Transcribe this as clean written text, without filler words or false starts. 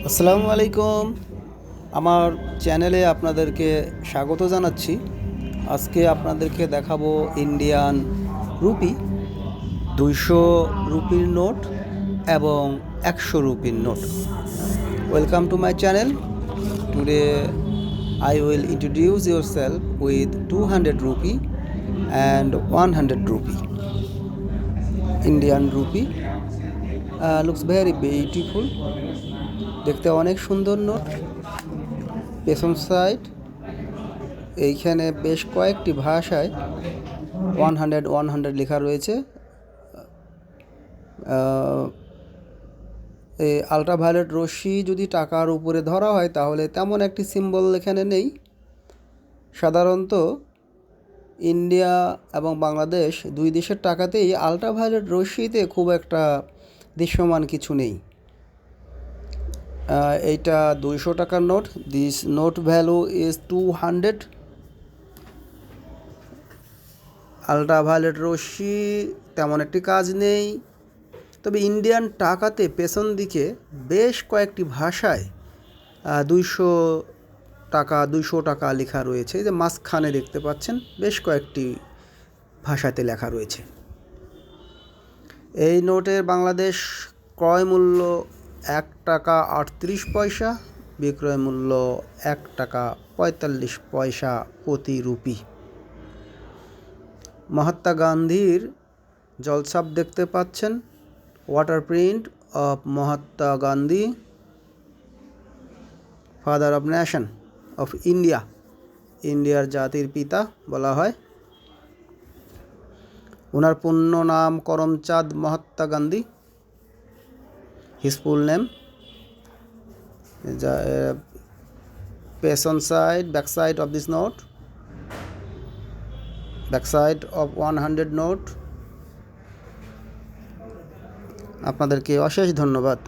আসসালামু আলাইকুম। আমার চ্যানেলে আপনাদেরকে স্বাগত জানাচ্ছি। আজকে আপনাদেরকে দেখাবো ইন্ডিয়ান রুপি, 200 রুপির নোট এবং 100 রুপির note. Welcome to my channel. Today I will introduce yourself with 200 rupee and 100 rupee. Indian rupee looks very beautiful. দেখতে অনেক সুন্দর নোট। পেছন সাইড এইখানে বেশ কয়েকটি ভাষায় 100 লেখা রয়েছে। এই আল্ট্রাভায়োলেট রশ্মি যদি টাকার উপরে ধরা হয় তাহলে তেমন একটি সিম্বল এখানে নেই। সাধারণত ইন্ডিয়া এবং বাংলাদেশ দুই দেশের টাকাতেই আল্ট্রাভায়োলেট রশ্মিতে খুব একটা দৃশ্যমান কিছু নেই। এইটা 200 টাকার note. This note value is 200। Ultraviolet রশ্মি তেমন একটি কাজ নেই, তবে ইন্ডিয়ান টাকাতে পেছন দিকে বেশ কয়েকটি ভাষায় 200 টাকা লেখা রয়েছে। যে মাঝখানে দেখতে পাচ্ছেন বেশ কয়েকটি ভাষাতে লেখা রয়েছে। এই নোটের বাংলাদেশ ক্রয় মূল্য 1 টাকা 38 পয়সা, বিক্রয় মূল্য 1 টাকা 45 পয়সা প্রতি রুপি। মহাত্মা গান্ধীর জলছাপ দেখতে পাচ্ছেন, water print of Mahatma Gandhi, father of nation of India, ইন্ডিয়ার জাতির পিতা বলা হয়। ওনার পূর্ণ নাম Karamchand Mahatma Gandhi, his full name. পেছন side, back side of this note, back side of 100 note. আপনাদেরকে অশেষ ধন্যবাদ।